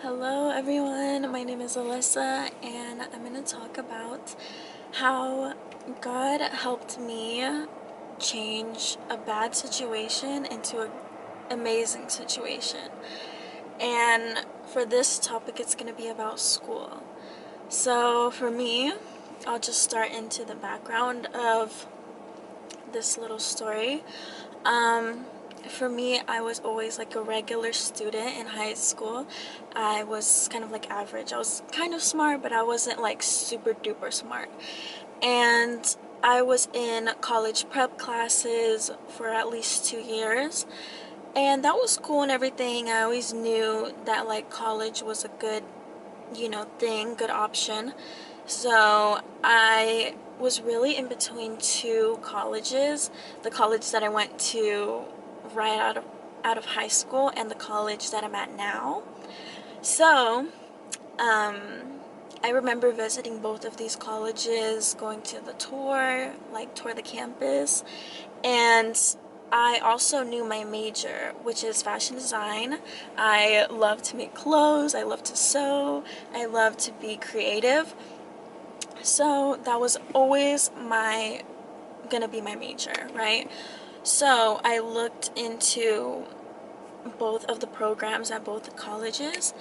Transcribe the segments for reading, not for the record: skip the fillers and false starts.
Hello everyone, my name is Alyssa and I'm going to talk about how God helped me change a bad situation into an amazing situation. And for this topic it's going to be about school. So for me, I'll just start into the background of this little story. For me, I was always like a regular student in high school. I was kind of like average. I was kind of smart, but I wasn't like super duper smart. And I was in college prep classes for at least 2 years. And that was cool and everything. I always knew that like college was a good, good option. So I was really in between two colleges. The college that I went to right out of high school and the college that I'm at now. So, I remember visiting both of these colleges, going to the tour, like tour the campus, and I also knew my major, which is fashion design. I love to make clothes, I love to sew, I love to be creative. So that was always gonna be my major, right? So I looked into both of the programs at both the colleges,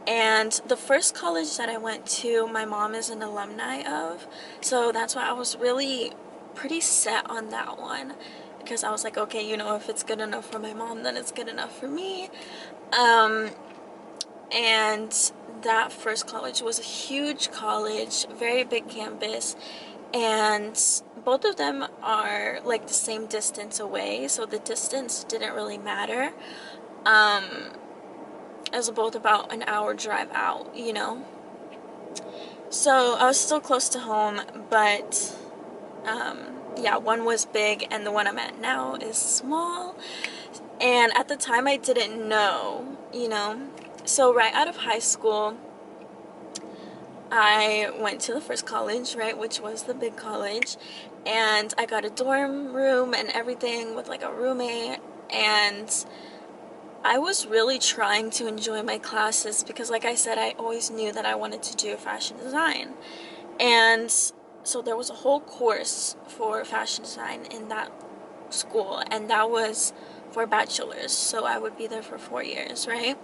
and the first college that I went to, my mom is an alumni of, so that's why I was really pretty set on that one, because I was like, okay, if it's good enough for my mom, then it's good enough for me. And that first college was a huge college, very big campus, and both of them are like the same distance away, so the distance didn't really matter. It was both about an hour drive out. So I was still close to home, but yeah, one was big and the one I'm at now is small. And at the time I didn't know. So right out of high school, I went to the first college, right, which was the big college, and I got a dorm room and everything with like a roommate, and I was really trying to enjoy my classes because, like I said, I always knew that I wanted to do fashion design. And so there was a whole course for fashion design in that school, and that was for bachelor's, so I would be there for 4 years, right?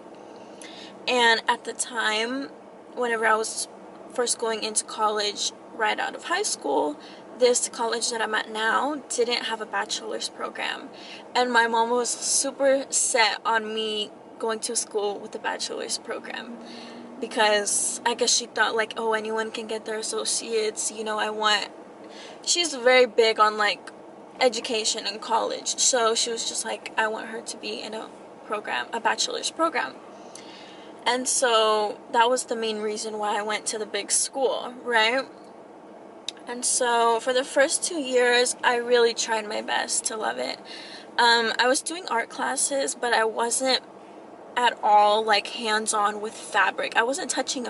And at the time, whenever I was first going into college right out of high school, this college that I'm at now didn't have a bachelor's program. And my mom was super set on me going to school with a bachelor's program, because I guess she thought like, oh, anyone can get their associates, she's very big on like education in college. So she was just like, I want her to be in a bachelor's program. And so that was the main reason why I went to the big school, right? And so for the first 2 years, I really tried my best to love it. I was doing art classes, but I wasn't at all like hands-on with fabric. I wasn't touching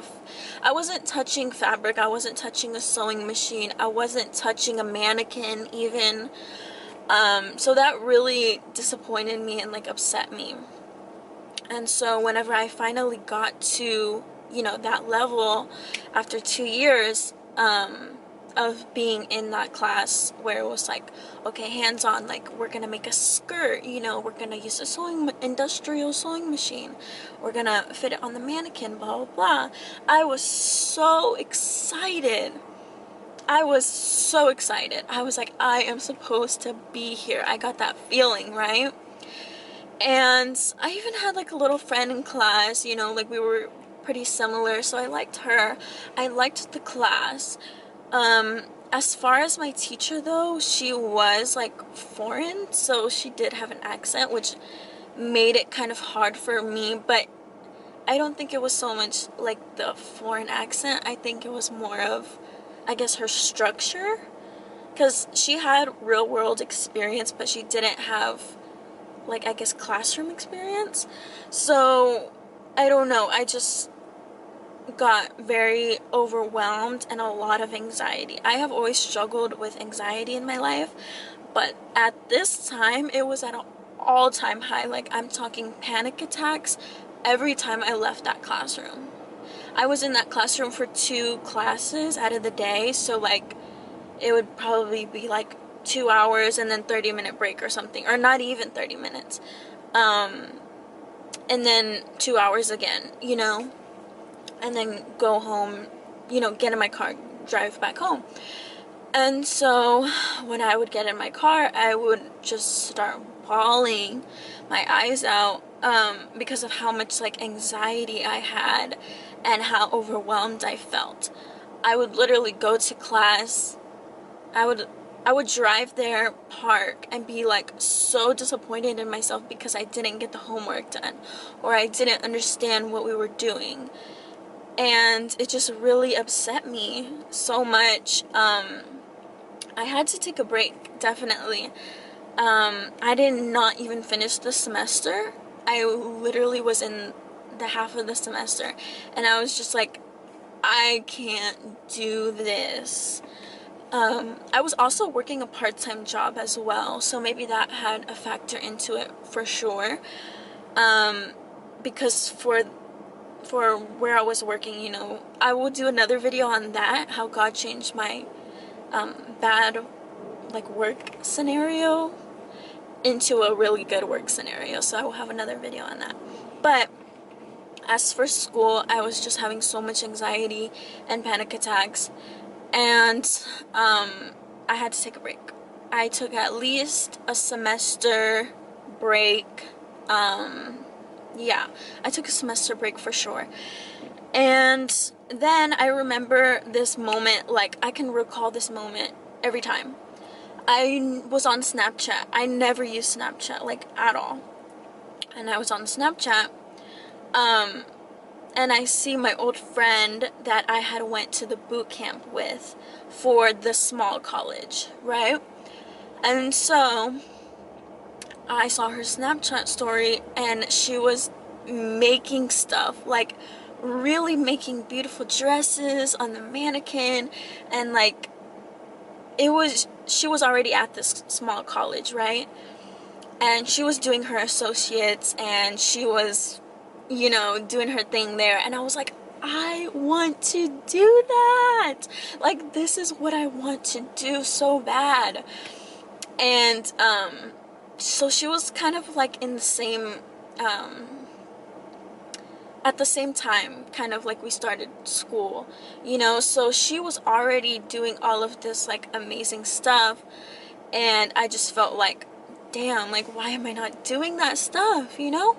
fabric. I wasn't touching a sewing machine. I wasn't touching a mannequin even. So that really disappointed me and like upset me. And so whenever I finally got to, that level after 2 years of being in that class where it was like, okay, hands on, like we're gonna make a skirt, we're gonna use a industrial sewing machine, we're gonna fit it on the mannequin, blah, blah, blah. I was so excited. I was so excited. I was like, I am supposed to be here. I got that feeling, right? And I even had like a little friend in class, like we were pretty similar, so I liked her. I liked the class. As far as my teacher though, she was like foreign, so she did have an accent, which made it kind of hard for me, but I don't think it was so much like the foreign accent. I think it was more of, I guess, her structure, because she had real world experience, but she didn't have like, I guess, classroom experience. So I don't know, I just got very overwhelmed and a lot of anxiety. I have always struggled with anxiety in my life, but at this time it was at an all-time high. Like, I'm talking panic attacks every time I left that classroom. I was in that classroom for 2 classes out of the day, so like it would probably be like 2 hours and then 30-minute break or something, or not even 30 minutes. And then 2 hours again, you know, and then go home, you know, get in my car, drive back home. And so when I would get in my car, I would just start bawling my eyes out, because of how much like anxiety I had and how overwhelmed I felt. I would literally go to class. I would drive there, park, and be like so disappointed in myself because I didn't get the homework done, or I didn't understand what we were doing. And it just really upset me so much. I had to take a break, definitely. I did not even finish the semester. I literally was in the half of the semester, and I was just like, I can't do this. I was also working a part-time job as well, so maybe that had a factor into it for sure. Because for where I was working, you know, I will do another video on that, how God changed my bad like work scenario into a really good work scenario. So I will have another video on that. But as for school, I was just having so much anxiety and panic attacks, and I had to take a break. I took at least a semester break. Yeah, I took a semester break for sure. And then I remember this moment, like I can recall this moment every time. I was on Snapchat. I never used Snapchat, like at all. And I was on Snapchat, and I see my old friend that I had went to the boot camp with for the small college, right? And so I saw her Snapchat story, and she was making stuff, like really making beautiful dresses on the mannequin, and like she was already at this small college, right? And she was doing her associates, and she was, you know, doing her thing there. And I was like, I want to do that. Like, this is what I want to do so bad. And so she was kind of like in the same at the same time, kind of like we started school, you know. So she was already doing all of this like amazing stuff, and I just felt like, damn, like why am I not doing that stuff, you know?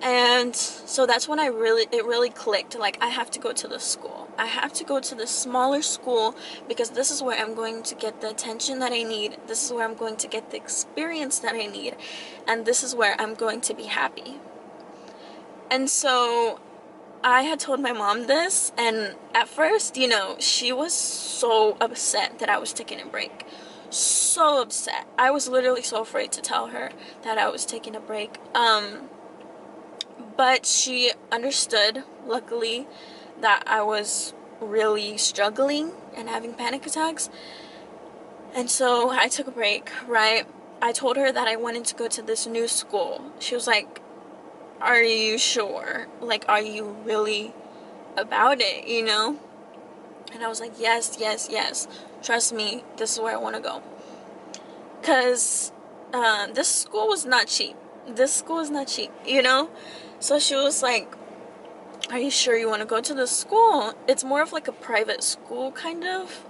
And so that's when it really clicked, like I have to go to the school. I have to go to the smaller school, because this is where I'm going to get the attention that I need. This is where I'm going to get the experience that I need, and this is where I'm going to be happy. And so I had told my mom this, and at first, you know, she was so upset that I was taking a break. So upset. I was literally so afraid to tell her that I was taking a break. But she understood, luckily, that I was really struggling and having panic attacks. And so I took a break, right? I told her that I wanted to go to this new school. She was like, are you sure? Like, are you really about it, you know? And I was like, yes, yes, yes. Trust me, this is where I want to go. Because this school was not cheap. This school is not cheap, you know? So she was like, are you sure you want to go to this school? It's more of like a private school, kind of.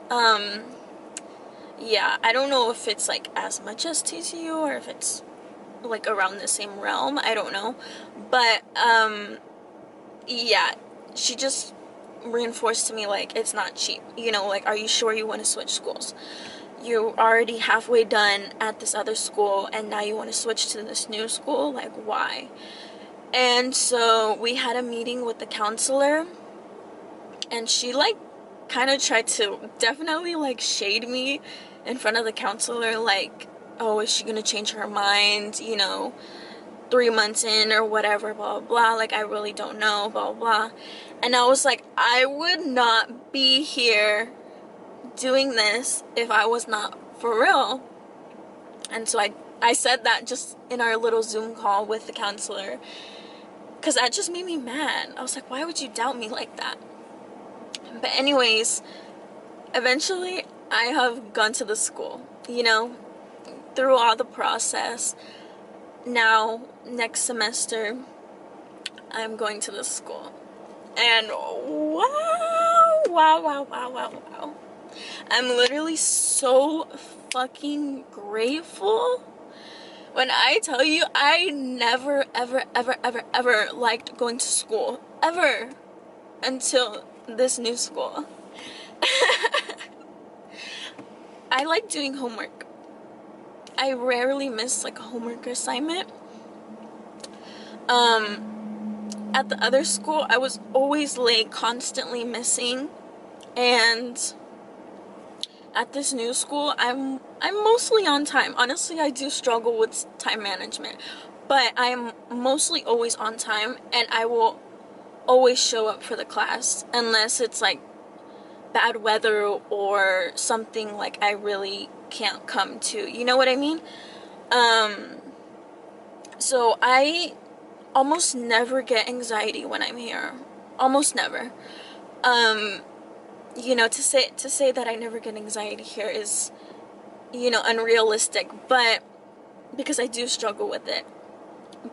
Yeah, I don't know if it's like as much as TCU or if it's like around the same realm. I don't know. But, yeah, she just reinforced to me, like, it's not cheap. You know, like, are you sure you want to switch schools? You're already halfway done at this other school, and now you want to switch to this new school? Like, why? And so we had a meeting with the counselor, and she, like, kind of tried to definitely, like, shade me in front of the counselor, like, oh, is she gonna change her mind, you know, 3 months in or whatever, blah, blah, blah, like, I really don't know, blah, blah, blah. And I was like, I would not be here doing this if I was not for real. And so I said that just in our little Zoom call with the counselor, because that just made me mad. I was like, why would you doubt me like that? But anyways, eventually I have gone to the school, you know, through all the process. Now, next semester, I'm going to this school. And wow. I'm literally so fucking grateful. When I tell you, I never, ever liked going to school. Ever. Until this new school. I like doing homework. I rarely miss like a homework assignment. At the other school, I was always late, constantly missing. And at this new school, I'm mostly on time. Honestly, I do struggle with time management, but I'm mostly always on time, and I will always show up for the class unless it's like bad weather or something like I really can't come to. You know what I mean? So I almost never get anxiety when I'm here. Almost never. You know, to say that I never get anxiety here is, you know, unrealistic, but because I do struggle with it.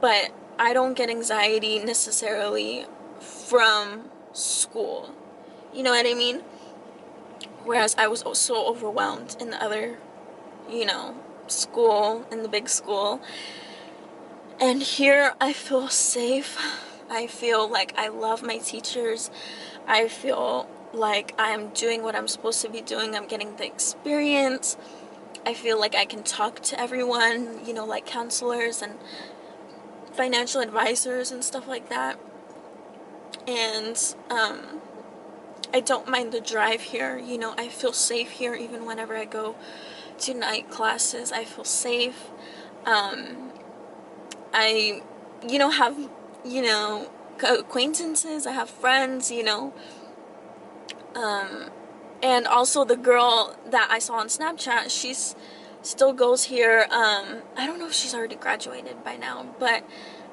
But I don't get anxiety necessarily from school. You know what I mean? Whereas I was so overwhelmed in the other, you know, school, in the big school. And here I feel safe. I feel like I love my teachers. I feel like I'm doing what I'm supposed to be doing. I'm getting the experience. I feel like I can talk to everyone, you know, like counselors and financial advisors and stuff like that. And I don't mind the drive here. You know, I feel safe here even whenever I go to night classes. I feel safe. I, you know, have, you know, acquaintances. I have friends, you know. And also the girl that I saw on Snapchat, she's still goes here. I don't know if she's already graduated by now, but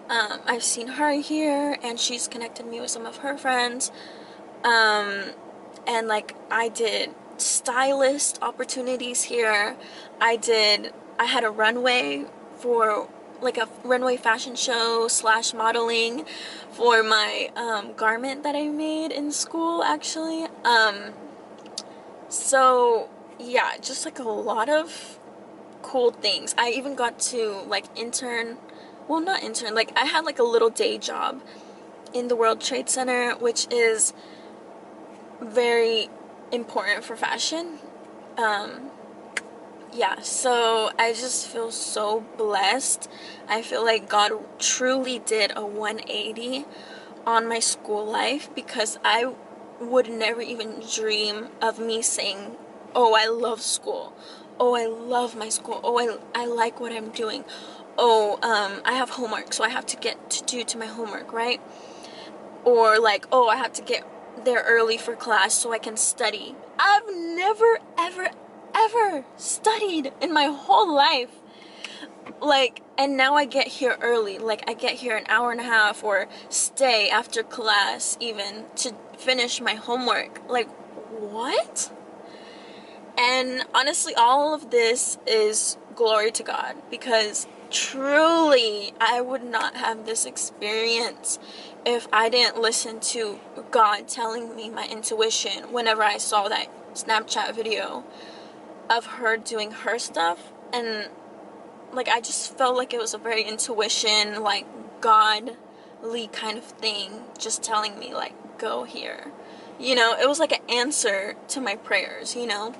I've seen her here, and she's connected me with some of her friends. And like I did stylist opportunities here. I had a runway for like a runway fashion show / modeling for my garment that I made in school, actually. So yeah, just like a lot of cool things. I even got to like not intern, like I had like a little day job in the World Trade Center, which is very important for fashion. Yeah, so I just feel so blessed. I feel like God truly did a 180 on my school life, because I would never even dream of me saying, oh, I love school. Oh, I love my school. Oh, I like what I'm doing. Oh, I have homework, so I have to get to my homework, right? Or like, oh, I have to get there early for class so I can study. I've never, ever studied in my whole life. Like, and now I get here early. Like, I get here an hour and a half, or stay after class even to finish my homework. Like, what? And honestly, all of this is glory to God, because truly I would not have this experience if I didn't listen to God telling me my intuition whenever I saw that Snapchat video of her doing her stuff. And like, I just felt like it was a very intuition, like godly kind of thing, just telling me like, go here. You know, it was like an answer to my prayers, you know,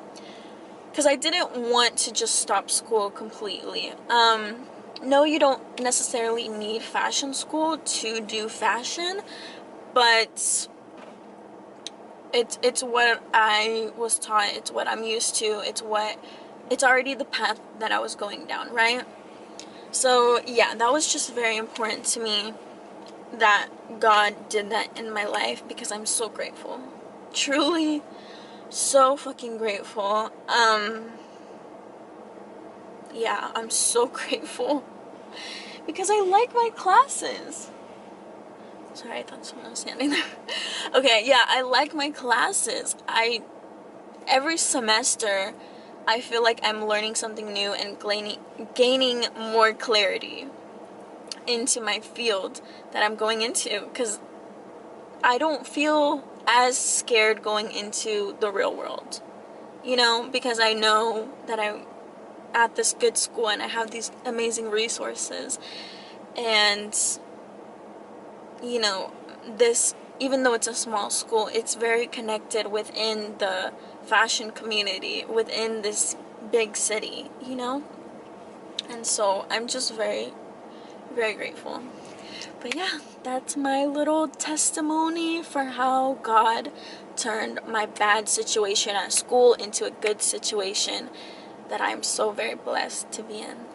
because I didn't want to just stop school completely. No, you don't necessarily need fashion school to do fashion, but it's what I was taught. It's what I'm used to. It's already the path that I was going down, right? So yeah, that was just very important to me that God did that in my life, because I'm so grateful. Truly so fucking grateful. Yeah, I'm so grateful because I like my classes. Sorry, I thought someone was standing there. Okay, yeah, I like my classes. Every semester, I feel like I'm learning something new and gaining more clarity into my field that I'm going into, because I don't feel as scared going into the real world, because I know that I'm at this good school and I have these amazing resources. And this, even though it's a small school, it's very connected within the fashion community within this big city. And so I'm just very, very grateful. But yeah, that's my little testimony for how God turned my bad situation at school into a good situation that I'm so very blessed to be in.